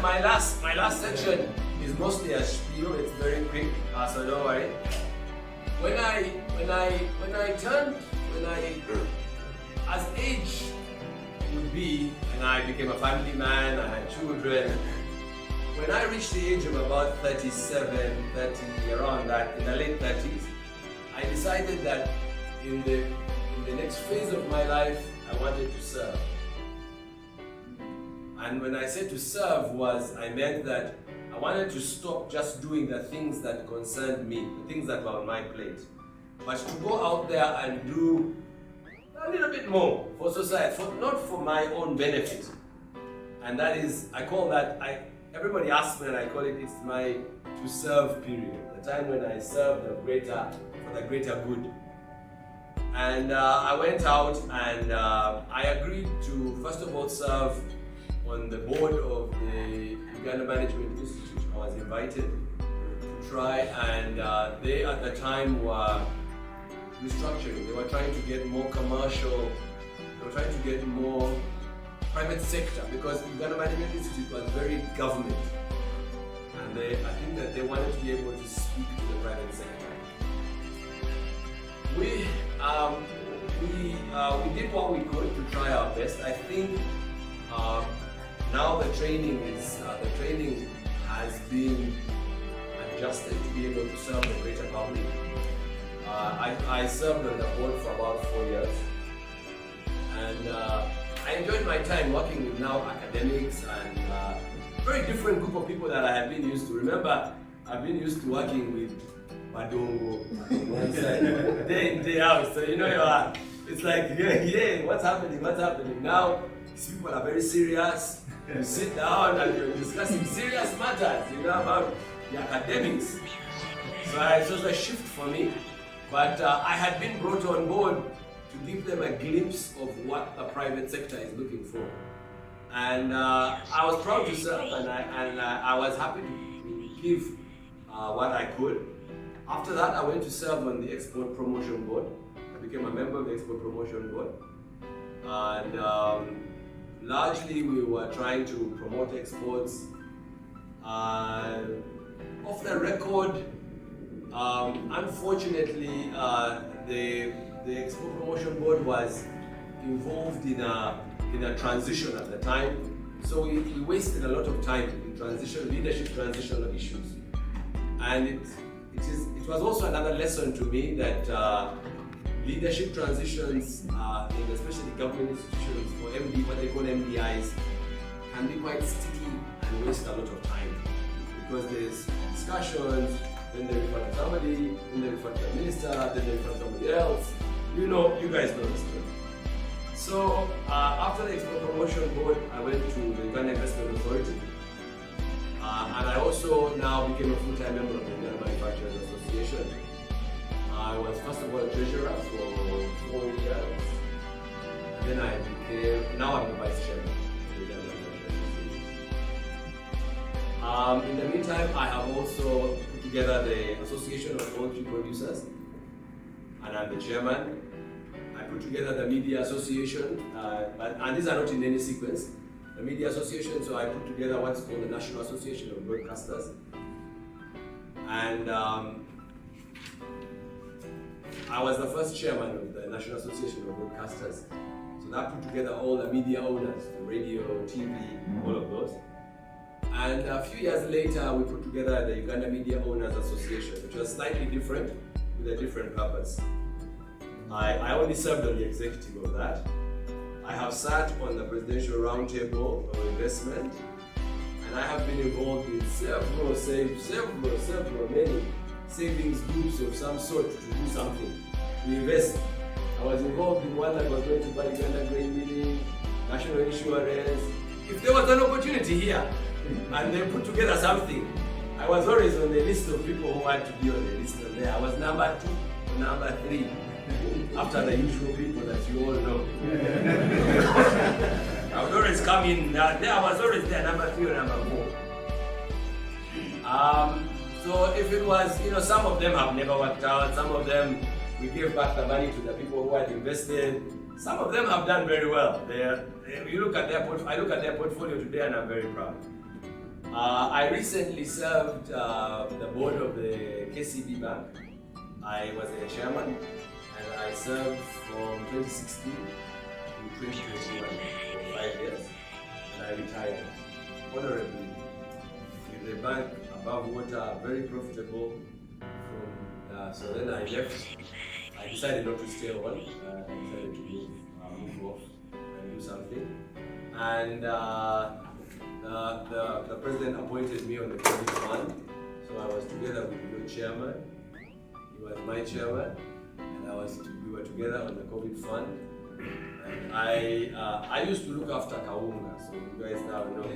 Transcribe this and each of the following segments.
my last section is mostly a spiel. It's very quick, so don't worry. As age would be, and I became a family man, I had children. When I reached the age of about 37, 30, around that, in the late 30s, I decided that in the next phase of my life, I wanted to serve. And when I said to serve I meant that I wanted to stop just doing the things that concerned me, the things that were on my plate, but to go out there and do a little bit more for society, not for my own benefit. And that is, I call that, everybody asks me and I call it, it's my to serve period, the time when I serve for the greater good. And I went out and I agreed to, first of all, serve on the board of the Uganda Management Institute. I was invited to try, and they at the time were restructuring. They were trying to get more commercial, they were trying to get more private sector, because Uganda Management Institute was very government. And I think that they wanted to be able to speak to the private sector. We did what we could to try our best. I think now the training has been adjusted to be able to serve the greater public. I served on the board for about 4 years, and I enjoyed my time working with now academics and a very different group of people that I had been used to. Remember, I've been used to working with Badongo one side, day in, day out. So it's like, yeah, what's happening? Now, these people are very serious. You sit down and you're discussing serious matters, about the academics. So it was a shift for me, but I had been brought on board to give them a glimpse of what the private sector is looking for. And I was proud to serve, and I was happy to give what I could. After that, I went to serve on the Export Promotion Board. I became a member of the Export Promotion Board. And largely, we were trying to promote exports. Off the record, unfortunately, the Export Promotion Board was involved in a transition at the time. So we wasted a lot of time in leadership transitional issues. And it was also another lesson to me that leadership transitions, in especially government institutions or what they call MDIs, can be quite sticky and waste a lot of time, because there's discussions, then they refer to somebody, then they refer to the minister, then they refer to somebody else. You guys know this story. So after the Export Promotion Board, I went to the Uganda Investment Authority, and I also now became a full-time member of the Uganda Manufacturers Association. I was first of all a treasurer for 4 years, and then now I'm the vice chairman of the Uganda Manufacturers Association. In the meantime, I have also put together the Association of Poultry Producers, and I'm the chairman. I put together the Media Association, and these are not in any sequence. The Media Association, so I put together what's called the National Association of Broadcasters. And I was the first chairman of the National Association of Broadcasters. So that put together all the media owners, the radio, TV, all of those. And a few years later, we put together the Uganda Media Owners Association, which was slightly different, with a different purpose. I only served on the executive of that. I have sat on the Presidential Roundtable on Investment, and I have been involved in many savings groups of some sort to do something, to invest. I was involved in one that was going to buy Uganda Grain Milling, National Insurance. If there was an opportunity here, and they put together something, I was always on the list of people who had to be on the list of there. I was number 2 or number 3. After the usual people that you all know. I would always come in, I was always there, number 3 or number 4. So if it was, some of them have never worked out, some of them we gave back the money to the people who had invested, some of them have done very well. I look at their portfolio today and I'm very proud. I recently served the board of the KCB Bank. I was a chairman, and I served from 2016 to 2021 for 5 years, and I retired honorably with the bank above water, very profitable. So then I left. I decided not to stay on. I decided to move off and do something. And the president appointed me on the COVID fund. So I was together with your chairman. He was my chairman, and we were together on the COVID fund. And I used to look after Kaunga, so you guys now know.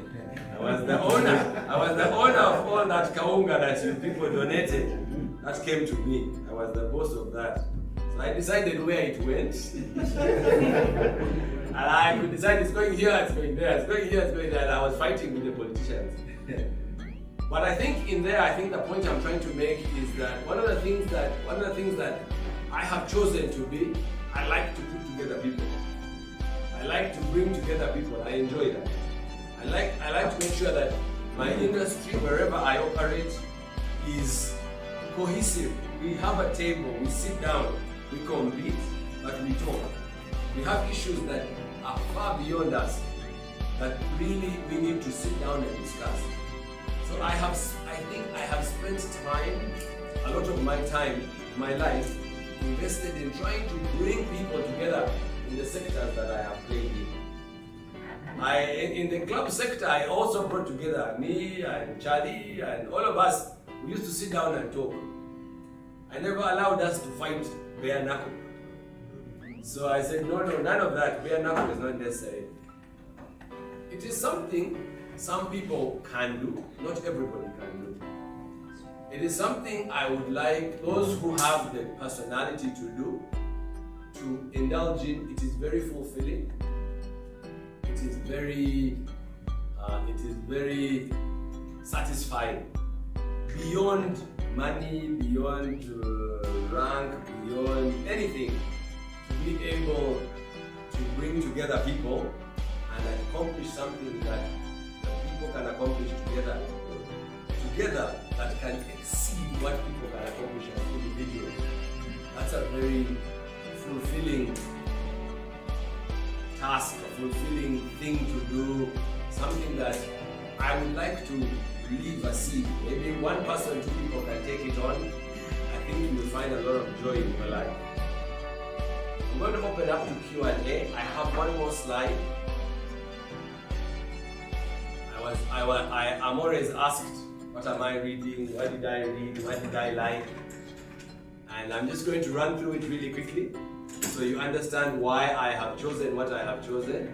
I was the owner of all that Kaunga that you people donated. That came to me. I was the boss of that. So I decided where it went. And I could decide it's going here, it's going there, it's going here, it's going there. And I was fighting with the politicians. But I think the point I'm trying to make is that one of the things that I have chosen to be, I like to put together people. I like to bring together people. I enjoy that. I like to make sure that my industry, wherever I operate, is cohesive. We have a table, we sit down, we compete, but we talk. We have issues that are far beyond us that really we need to sit down and discuss. So I think I have spent time, a lot of my time, my life, invested in trying to bring people together in the sectors that I have played in. In the club sector, I also brought together me and Charlie and all of us. We used to sit down and talk. I never allowed us to fight bare knuckle. So I said, no, none of that. Bare knuckle is not necessary. It is something some people can do, not everybody can do. It is something I would like those who have the personality to do, to indulge in. It is very fulfilling. It is very satisfying. Beyond money, beyond rank, beyond anything, to be able to bring together people and accomplish something that people can accomplish together that can exceed what people can accomplish as individuals. That's a very fulfilling task, a fulfilling thing to do, something that I would like to leave a seed. Maybe one person, 2 people can take it on. I think you will find a lot of joy in your life. I'm going to open up to Q&A. I have one more slide. I'm always asked, what am I reading? What did I read? What did I like? And I'm just going to run through it really quickly so you understand why I have chosen what I have chosen.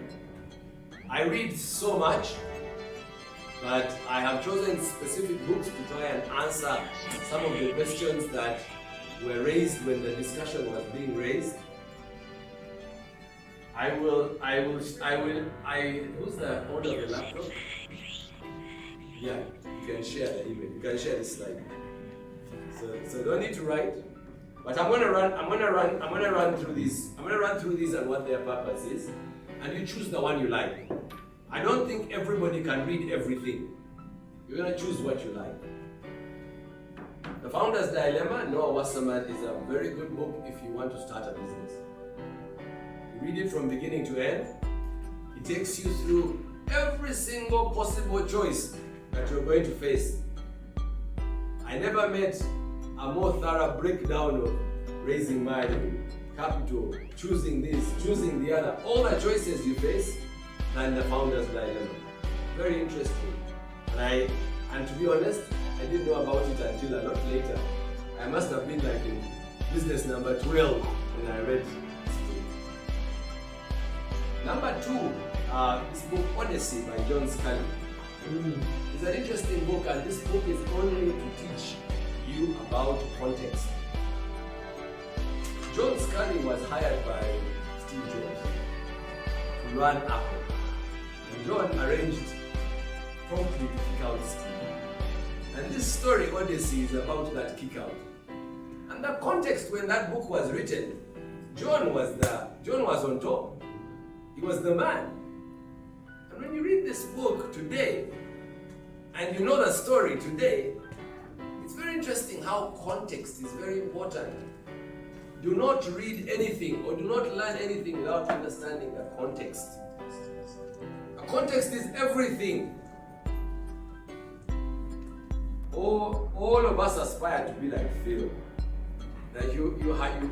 I read so much, but I have chosen specific books to try and answer some of the questions that were raised when the discussion was being raised. Who's the owner of the laptop? Yeah, you can share the email. You can share the slide. So don't need to write. But I'm gonna run through these. I'm gonna run through these and what their purpose is, and you choose the one you like. I don't think everybody can read everything. You're gonna choose what you like. The Founder's Dilemma, Noah Wasserman, is a very good book if you want to start a business. You read it from beginning to end. It takes you through every single possible choice that you're going to face. I never met a more thorough breakdown of raising money, capital, choosing this, choosing the other, all the choices you face, than the Founder's Dilemma. Very interesting. And to be honest, I didn't know about it until a lot later. I must have been like in business number 12 when I read this book. Number 2, this book Odyssey by John Scully. It's an interesting book, and this book is only to teach you about context. John Scully was hired by Steve Jobs to run Apple. And John arranged promptly to kick out Steve. And this story, Odyssey, is about that kick out. And the context when that book was written, John was on top. He was the man. And when you read this book today, And you know the story today. It's very interesting how context is very important. Do not read anything or do not learn anything without understanding the context. The context is everything. All of us aspire to be like Phil. That you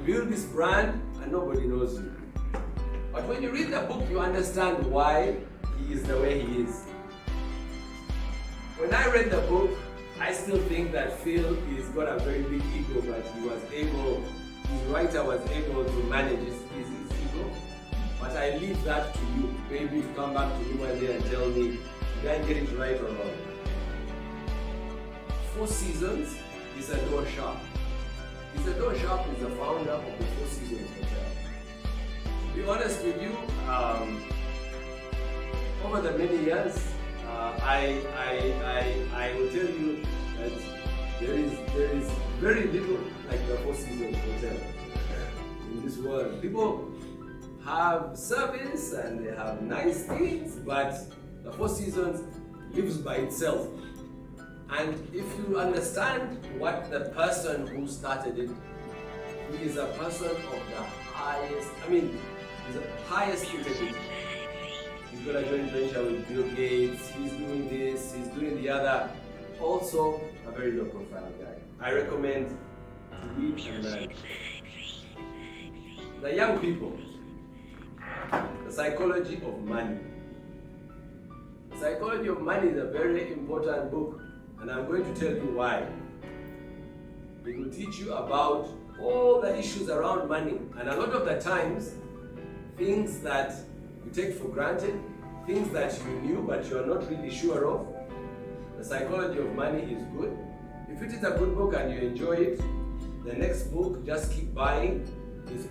build this brand and nobody knows you. But when you read the book, you understand why he is the way he is. When I read the book, I still think that Phil is got a very big ego, but his writer was able to manage his ego. But I leave that to you, maybe to come back to me one day and tell me, did I get it right or wrong? Four Seasons is a door shop. Isadore Sharp is the founder of the Four Seasons Hotel. To be honest with you, over the many years, I will tell you that there is very little like the Four Seasons Hotel in this world. People have service and they have nice things, but the Four Seasons lives by itself. And if you understand what the person who started it, he is a person of the highest, he's the highest integrity. He's got a joint venture with Bill Gates, he's doing this, he's doing the other. Also, a very low profile guy. I recommend to read and learn. The young people, the psychology of money. The psychology of money is a very important book. And I'm going to tell you why. It will teach you about all the issues around money. And a lot of the times, things that you take for granted, things that you knew but you're not really sure of. The psychology of money is good. If it is a good book and you enjoy it, the next book, just keep buying, it's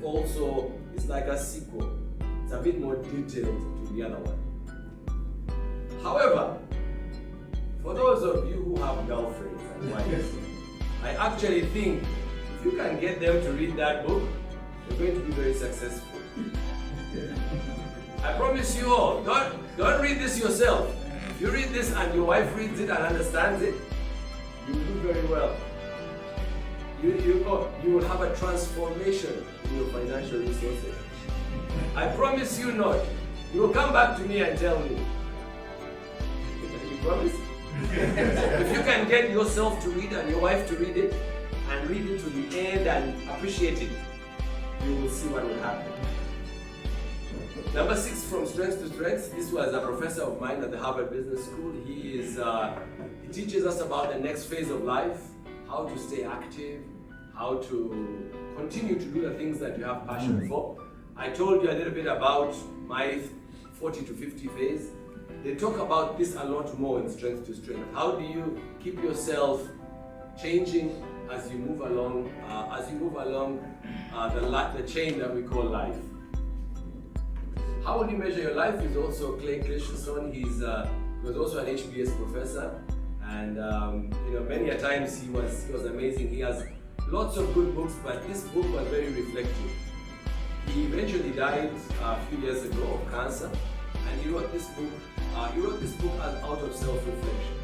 like a sequel. It's a bit more detailed to the other one. However, for those of you who have girlfriends and wives, I actually think if you can get them to read that book, you're going to be very successful. I promise you all, don't read this yourself. If you read this and your wife reads it and understands it, you will do very well. You will have a transformation in your financial resources. I promise you not. You will come back to me and tell me. You promise? If you can get yourself to read and your wife to read it and read it to the end and appreciate it, you will see what will happen. Number 6, from strength to strength. This was a professor of mine at the Harvard Business School. He teaches us about the next phase of life, how to stay active, how to continue to do the things that you have passion for. I told you a little bit about my 40 to 50 phase. They talk about this a lot more in Strength to Strength. How do you keep yourself changing as you move along the chain that we call life? How will you measure your life is also Clay Christensen. He was also an HBS professor, and many a times he was amazing. He has lots of good books, but this book was very reflective. He eventually died a few years ago of cancer, and he wrote this book. As out of self-reflection.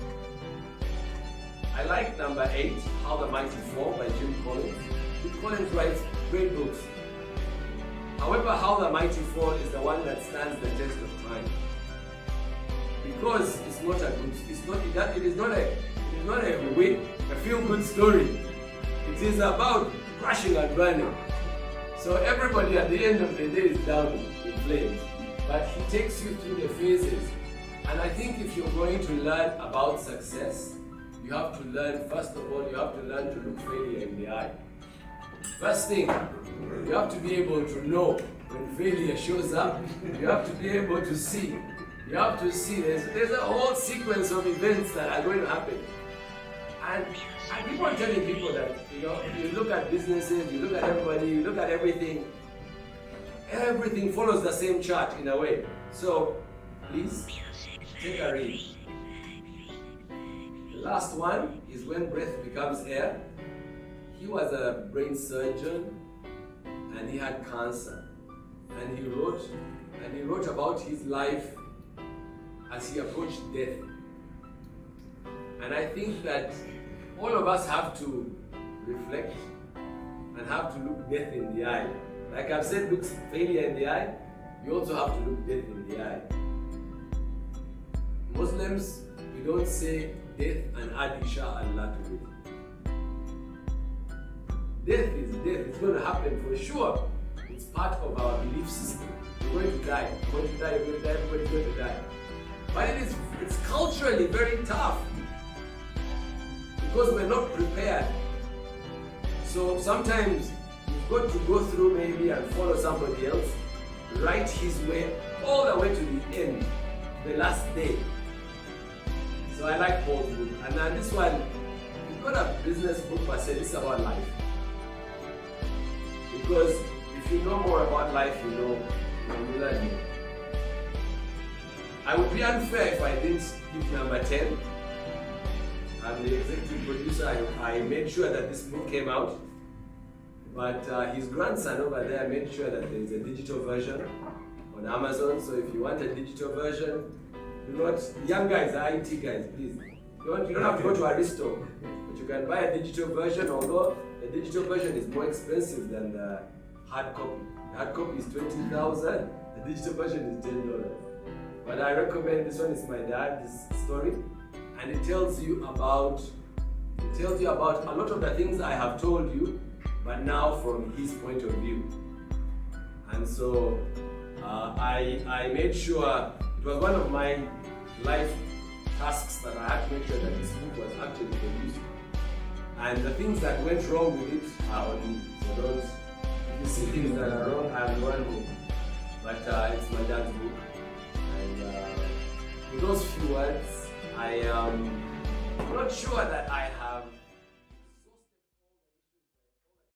I like number 8, How the Mighty Fall by Jim Collins. Jim Collins writes great books. However, How the Mighty Fall is the one that stands the test of time. Because it is not a feel-good story. It is about crashing and burning. So everybody at the end of the day is down in flames. But he takes you through the phases. And I think if you're going to learn about success, you have to learn, first of all, you have to learn to look failure in the eye. First thing, you have to be able to know when failure shows up. You have to be able to see. You have to see there's a whole sequence of events that are going to happen. And I keep on telling people that, you look at businesses, you look at everybody, you look at everything. Everything follows the same chart in a way. So, please, take a read. The last one is When Breath Becomes Air. He was a brain surgeon and he had cancer. And he wrote about his life as he approached death. And I think that all of us have to reflect and have to look death in the eye. Like I've said, look failure in the eye, you also have to look death in the eye. Muslims, we don't say death and add inshallah to it. Death is death, it's going to happen for sure. It's part of our belief system. You're going to die, you're going to die, you're going to die, everybody's going to die. But it's culturally very tough because we're not prepared. So sometimes you've got to go through maybe and follow somebody else, write his way all the way to the end, the last day. So I like Paul's book. And now this one, you've got a business book per se, this is about life. Because if you know more about life, you learn more. I would be unfair if I didn't give number 10. I'm the executive producer. I made sure that this book came out. But his grandson over there made sure that there is a digital version on Amazon. So if you want a digital version, young guys, IT guys, please. You don't have to go to Aristo, but you can buy a digital version, although the digital version is more expensive than the hard copy. The hard copy is $20,000, the digital version is $10. But I recommend this one. It's my dad's story, and it tells you about a lot of the things I have told you, but now from his point of view. And so I made sure, it was one of my life tasks that I had to make sure that this book was actually produced. And the things that went wrong with it are on me. So don't, if you see things that are wrong, I'm the one who. But it's my dad's book. And with those few words, I am not sure that I have